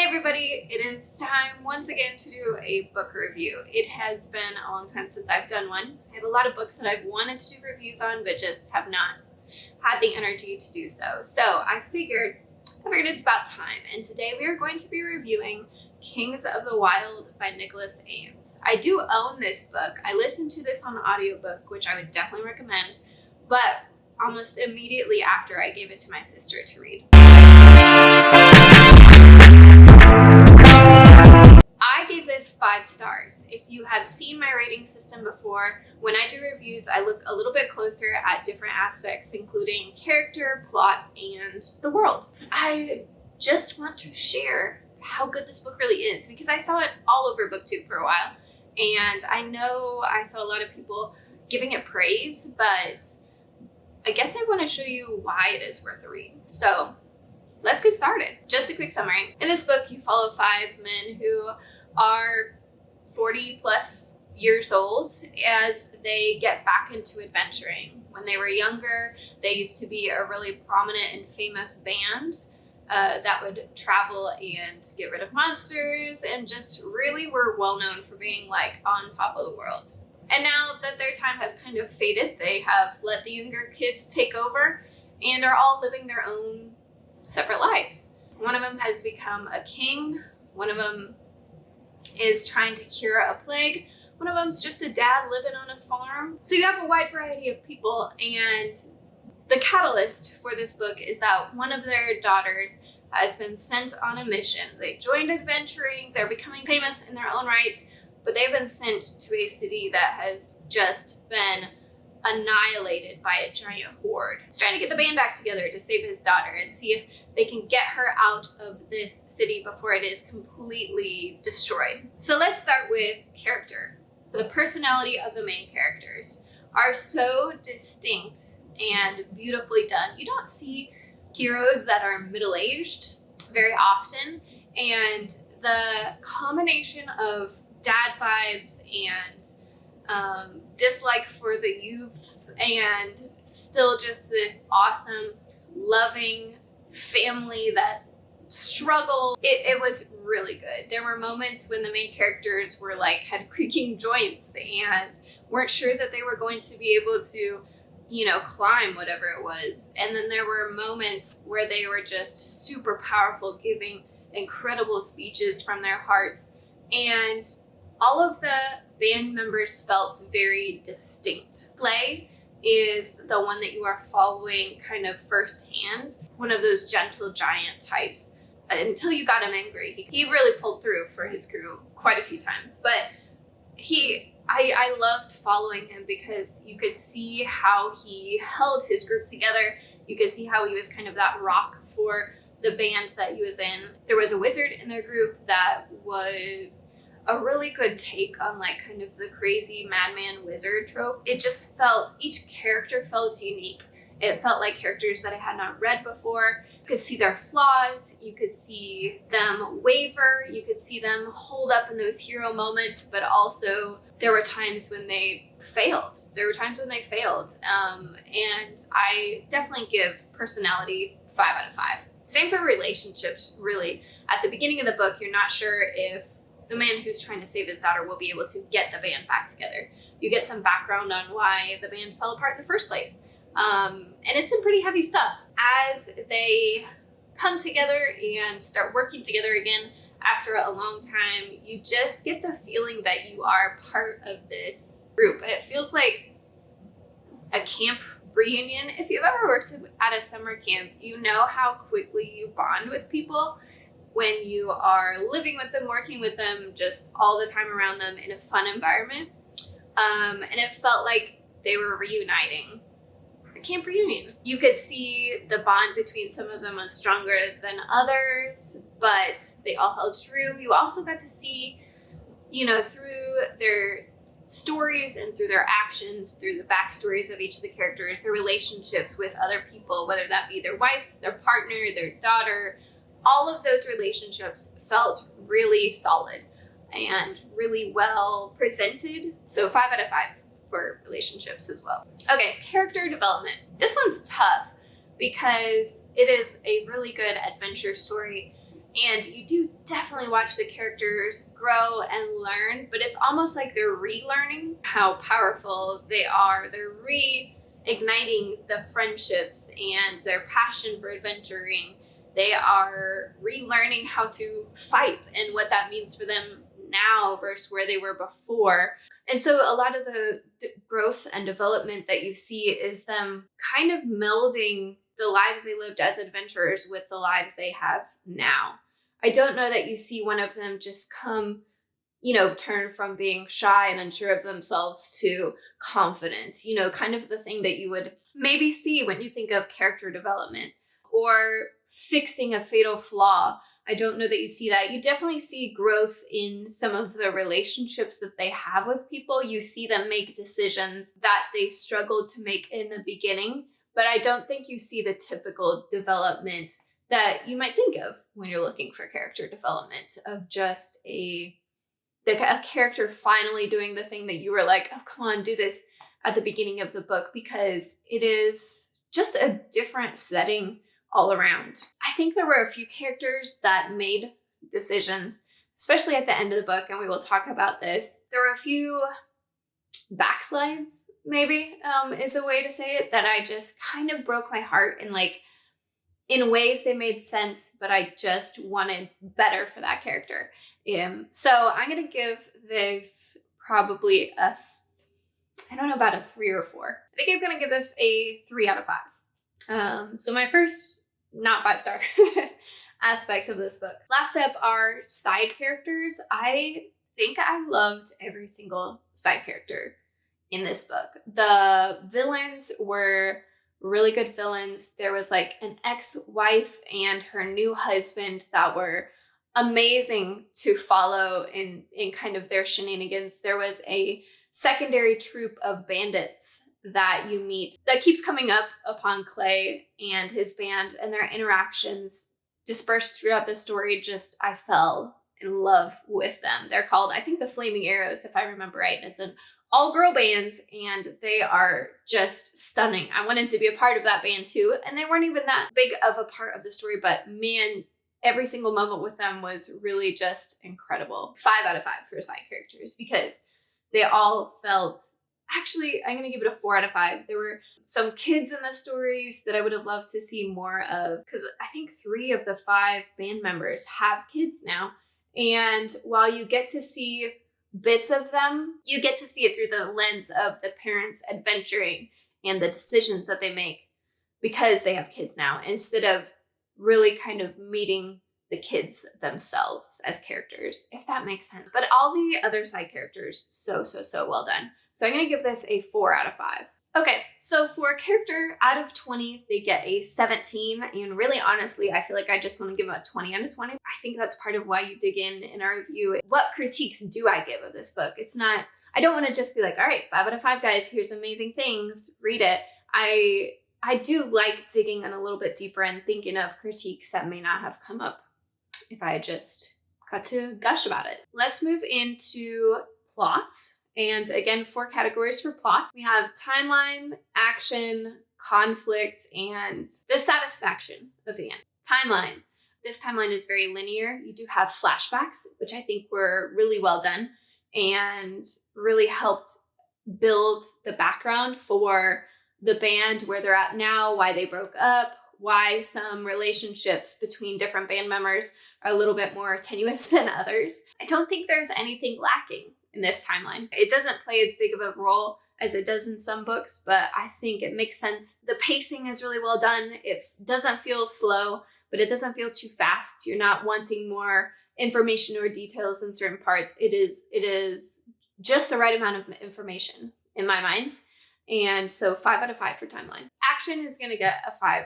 Hey everybody, it is time once again to do a book review. It has been a long time since I've done one. I have a lot of books that I've wanted to do reviews on, but just have not had the energy to do so. So I figured it's about time. And today we are going to be reviewing Kings of the Wyld by Nicholas Ames. I do own this book. I listened to this on audiobook, which I would definitely recommend, but almost immediately after I gave it to my sister to read. I gave this 5 stars. If you have seen my rating system before, when I do reviews, I look a little bit closer at different aspects, including character, plots, and the world. I just want to share how good this book really is because I saw it all over BookTube for a while, and I know I saw a lot of people giving it praise, but I guess I want to show you why it is worth a read. So let's get started. Just a quick summary. In this book, you follow 5 men who are 40 plus years old as they get back into adventuring. When they were younger, they used to be a really prominent and famous band that would travel and get rid of monsters and just really were well known for being like on top of the world. And now that their time has kind of faded, they have let the younger kids take over and are all living their own separate lives. One of them has become a king. One of them is trying to cure a plague. One of them's just a dad living on a farm. So you have a wide variety of people, and the catalyst for this book is that one of their daughters has been sent on a mission. They joined adventuring, they're becoming famous in their own rights, but they've been sent to a city that has just been annihilated by a giant horde. He's trying to get the band back together to save his daughter and see if they can get her out of this city before it is completely destroyed. So let's start with character. The personality of the main characters are so distinct and beautifully done. You don't see heroes that are middle-aged very often, and the combination of dad vibes and dislike for the youths and still just this awesome, loving family that struggle. It was really good. There were moments when the main characters were like had creaking joints and weren't sure that they were going to be able to, climb whatever it was. And then there were moments where they were just super powerful, giving incredible speeches from their hearts. And all of the band members felt very distinct. Clay is the one that you are following kind of firsthand, one of those gentle giant types. Until you got him angry, he really pulled through for his crew quite a few times. But I loved following him because you could see how he held his group together. You could see how he was kind of that rock for the band that he was in. There was a wizard in their group that was a really good take on like kind of the crazy madman wizard trope. It just felt, each character felt unique. It felt like characters that I had not read before. You could see their flaws, you could see them waver, you could see them hold up in those hero moments, but also there were times when they failed. And I definitely give personality 5 out of 5. Same for relationships, really. At the beginning of the book, you're not sure if the man who's trying to save his daughter will be able to get the band back together. You get some background on why the band fell apart in the first place. And it's some pretty heavy stuff. As they come together and start working together again after a long time, you just get the feeling that you are part of this group. It feels like a camp reunion. If you've ever worked at a summer camp, you know how quickly you bond with people when you are living with them, working with them, just all the time around them in a fun environment. And it felt like they were reuniting. A camp reunion. You could see the bond between some of them was stronger than others, but they all held true. You also got to see, through their stories and through their actions, through the backstories of each of the characters, their relationships with other people, whether that be their wife, their partner, their daughter. All of those relationships felt really solid and really well presented. So 5 out of 5 for relationships as well. Okay, character development. This one's tough because it is a really good adventure story And you do definitely watch the characters grow and learn, but it's almost like they're relearning how powerful they are. They're reigniting the friendships and their passion for adventuring. They are relearning how to fight and what that means for them now versus where they were before. And so a lot of the growth and development that you see is them kind of melding the lives they lived as adventurers with the lives they have now. I don't know that you see one of them just come, turn from being shy and unsure of themselves to confident, kind of the thing that you would maybe see when you think of character development or fixing a fatal flaw. I don't know that you see that. You definitely see growth in some of the relationships that they have with people. You see them make decisions that they struggled to make in the beginning, but I don't think you see the typical development that you might think of when you're looking for character development of just a character finally doing the thing that you were like, oh, come on, do this at the beginning of the book, because it is just a different setting all around. I think there were a few characters that made decisions, especially at the end of the book, and we will talk about this. There were a few backslides, maybe, is a way to say it, that I just kind of broke my heart, and in ways they made sense, but I just wanted better for that character. So I'm going to give this probably I don't know about a 3 or 4. I think I'm going to give this a 3 out of 5. So my first, not 5-star aspect of this book. Last up are side characters. I think I loved every single side character in this book. The villains were really good villains. There was an ex-wife and her new husband that were amazing to follow in kind of their shenanigans. There was a secondary troop of bandits that you meet that keeps coming up upon Clay and his band, and their interactions dispersed throughout the story. Just, I fell in love with them. They're called, I think, the Flaming Arrows, if I remember right. And it's an all-girl band, and they are just stunning. I wanted to be a part of that band too, and they weren't even that big of a part of the story, but man, every single moment with them was really just incredible. 5 out of 5 for side characters, because they all felt, actually, I'm going to give it a 4 out of 5. There were some kids in the stories that I would have loved to see more of, because I think 3 of the 5 band members have kids now. And while you get to see bits of them, you get to see it through the lens of the parents adventuring and the decisions that they make because they have kids now, instead of really kind of meeting the kids themselves as characters, if that makes sense. But all the other side characters, so well done. So I'm going to give this a 4 out of 5. Okay, so for a character out of 20, they get a 17. And really, honestly, I feel like I just want to give them a 20 out of 20. I think that's part of why you dig in our review. What critiques do I give of this book? It's not, I don't want to just be like, all right, 5 out of 5, guys, here's amazing things, read it. I do like digging in a little bit deeper and thinking of critiques that may not have come up if I just got to gush about it. Let's move into plots. And again, 4 categories for plots. We have timeline, action, conflict, and the satisfaction of the end. Timeline. This timeline is very linear. You do have flashbacks, which I think were really well done and really helped build the background for the band, where they're at now, why they broke up, why some relationships between different band members are a little bit more tenuous than others. I don't think there's anything lacking in this timeline. It doesn't play as big of a role as it does in some books, but I think it makes sense. The pacing is really well done. It doesn't feel slow, but it doesn't feel too fast. You're not wanting more information or details in certain parts. It is just the right amount of information in my mind. And so 5 out of 5 for timeline. Action is going to get a 5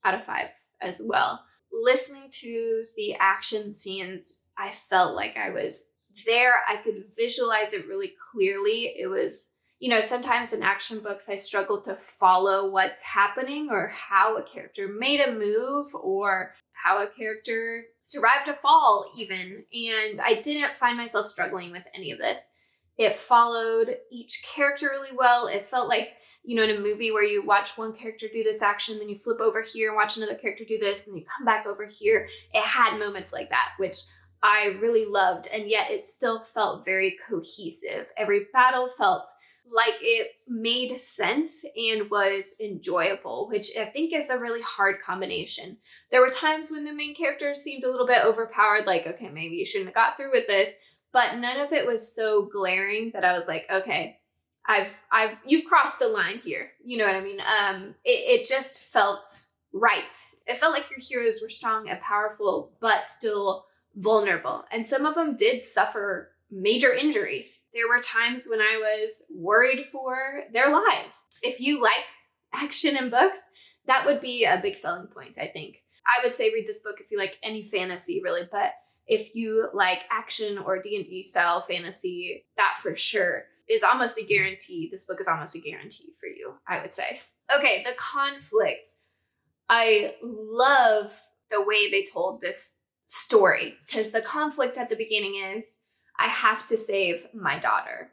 out of 5 as well. Listening to the action scenes, I felt like I was there. I could visualize it really clearly. It was, sometimes in action books, I struggle to follow what's happening or how a character made a move or how a character survived a fall even. And I didn't find myself struggling with any of this. It followed each character really well. It felt like, you know, in a movie where you watch one character do this action, then you flip over here and watch another character do this, and you come back over here. It had moments like that, which I really loved, and yet it still felt very cohesive. Every battle felt like it made sense and was enjoyable, which I think is a really hard combination. There were times when the main characters seemed a little bit overpowered, like, okay, maybe you shouldn't have got through with this, but none of it was so glaring that I was like, okay, you've crossed a line here. You know what I mean? It just felt right. It felt like your heroes were strong and powerful, but still vulnerable. And some of them did suffer major injuries. There were times when I was worried for their lives. If you like action in books, that would be a big selling point, I think. I would say read this book if you like any fantasy, really, but if you like action or D&D style fantasy, that for sure is almost a guarantee. This book is almost a guarantee for you, I would say. Okay, the conflict. I love the way they told this story, because the conflict at the beginning is, I have to save my daughter.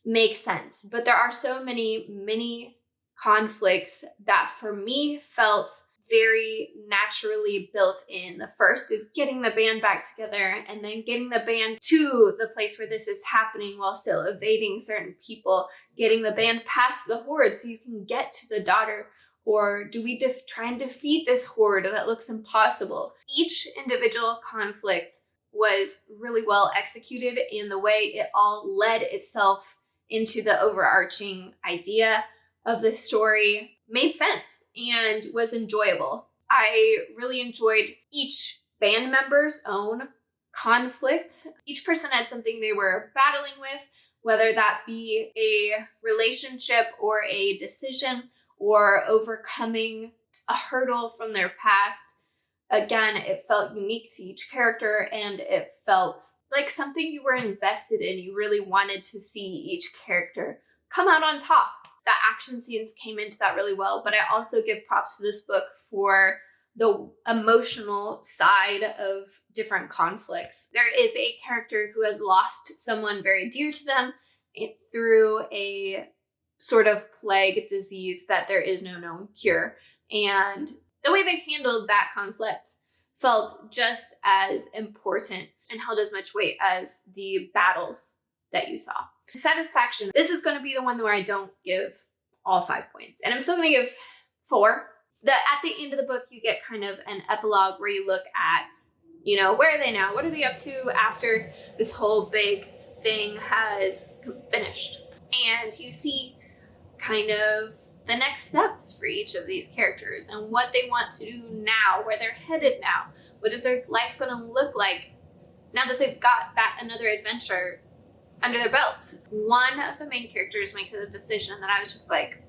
Makes sense. But there are so many mini conflicts that for me felt very naturally built in. The first is getting the band back together, and then getting the band to the place where this is happening while still evading certain people, getting the band past the horde so you can get to the daughter. Or do we try and defeat this horde that looks impossible? Each individual conflict was really well executed in the way it all led itself into the overarching idea of the story, made sense and was enjoyable. I really enjoyed each band member's own conflict. Each person had something they were battling with, whether that be a relationship or a decision or overcoming a hurdle from their past. Again, it felt unique to each character, and it felt like something you were invested in. You really wanted to see each character come out on top. The action scenes came into that really well, but I also give props to this book for the emotional side of different conflicts. There is a character who has lost someone very dear to them through a sort of plague disease that there is no known cure. And the way they handled that conflict felt just as important and held as much weight as the battles that you saw. Satisfaction. This is going to be the one where I don't give all 5 points. And I'm still going to give 4. At the end of the book, you get kind of an epilogue where you look at, you know, where are they now? What are they up to after this whole big thing has finished? And you see kind of the next steps for each of these characters and what they want to do now, where they're headed now. What is their life going to look like now that they've got that another adventure under their belts? One of the main characters makes a decision that I was just like,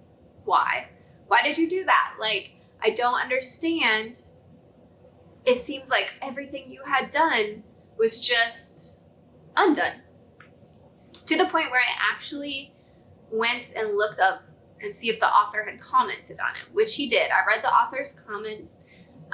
why? Why did you do that? Like, I don't understand. It seems like everything you had done was just undone. To the point where I actually went and looked up and see if the author had commented on it, which he did. I read the author's comments.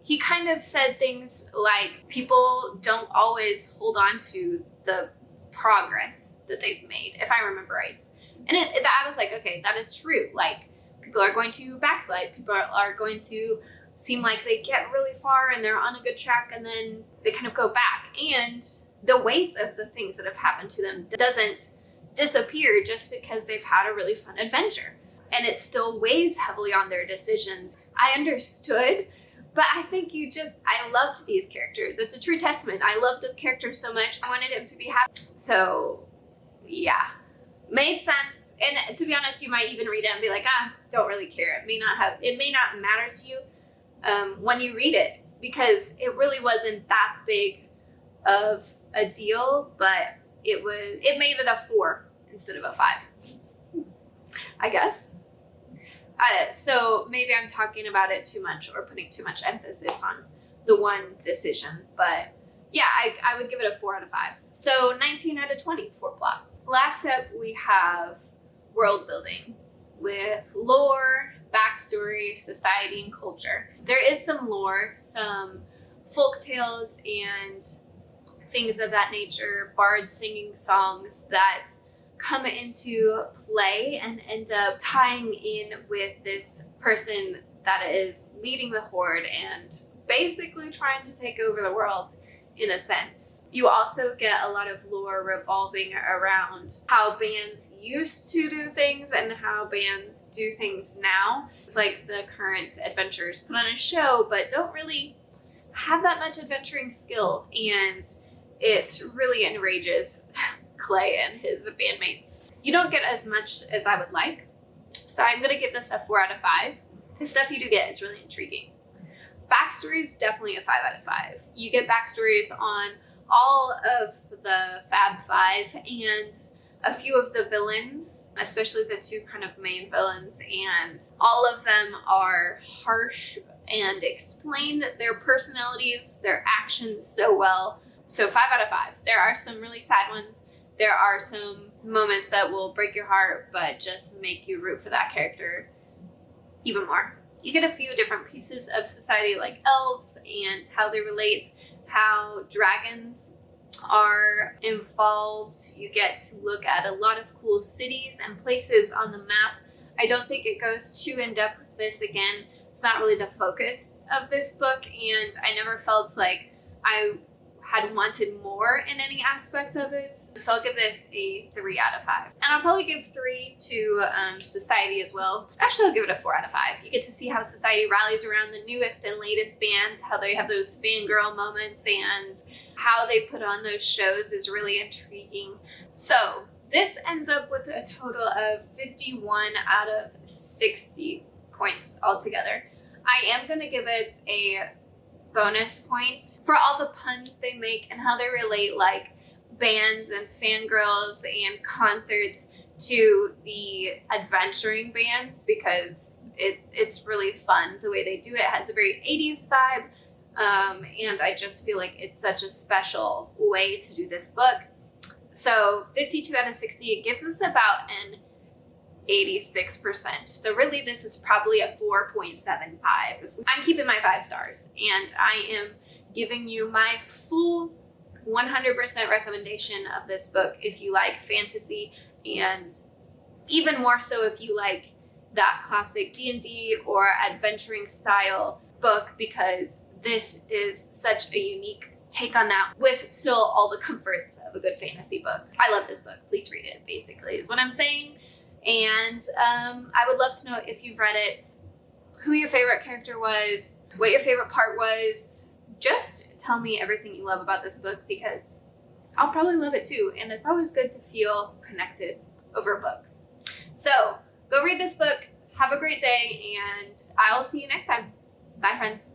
He kind of said things like people don't always hold on to the progress that they've made, if I remember right. And I was like, okay, that is true. Like, people are going to backslide. People are going to seem like they get really far and they're on a good track, and then they kind of go back. And the weight of the things that have happened to them doesn't disappear just because they've had a really fun adventure. And it still weighs heavily on their decisions. I understood, but I think I loved these characters. It's a true testament. I loved the character so much. I wanted him to be happy. So, yeah. Made sense. And to be honest, you might even read it and be like, don't really care. It may not matter to you when you read it, because it really wasn't that big of a deal, but it made it a 4 instead of a 5, I guess. So maybe I'm talking about it too much or putting too much emphasis on the one decision, but yeah, I would give it a 4 out of 5. So 19 out of 20 for plot. Last up, we have world building with lore, backstory, society, and culture. There is some lore, some folk tales and things of that nature, bards singing songs that come into play and end up tying in with this person that is leading the horde and basically trying to take over the world in a sense. You also get a lot of lore revolving around how bands used to do things and how bands do things now. It's like the current adventurers put on a show but don't really have that much adventuring skill, and it really enrages Clay and his bandmates. You don't get as much as I would like, so I'm gonna give this a 4 out of 5. The stuff you do get is really intriguing. Backstory is definitely a 5 out of 5. You get backstories on all of the Fab Five and a few of the villains, especially the two kind of main villains, and all of them are harsh and explain their personalities, their actions so well. So 5 out of 5. There are some really sad ones. There are some moments that will break your heart, but just make you root for that character even more. You get a few different pieces of society, like elves and how they relate, how dragons are involved. You get to look at a lot of cool cities and places on the map. I don't think it goes too in depth with this. Again, it's not really the focus of this book, and I never felt like I had wanted more in any aspect of it. So I'll give this a 3 out of 5. And I'll probably give 3 to Society as well. Actually, I'll give it a 4 out of 5. You get to see how Society rallies around the newest and latest bands, how they have those fangirl moments, and how they put on those shows is really intriguing. So this ends up with a total of 51 out of 60 points altogether. I am going to give it a bonus point for all the puns they make and how they relate like bands and fangirls and concerts to the adventuring bands, because it's really fun the way they do it. It has a very 80s vibe, and I just feel like it's such a special way to do this book. So 52 out of 60 gives us about an 86%. So really this is probably a 4.75. I'm keeping my 5 stars, and I am giving you my full 100% recommendation of this book if you like fantasy, and even more so if you like that classic D&D or adventuring style book, because this is such a unique take on that with still all the comforts of a good fantasy book. I love this book. Please read it, basically, is what I'm saying. And I would love to know if you've read it, who your favorite character was, what your favorite part was. Just tell me everything you love about this book, because I'll probably love it too. And it's always good to feel connected over a book. So go read this book. Have a great day, and I'll see you next time. Bye, friends.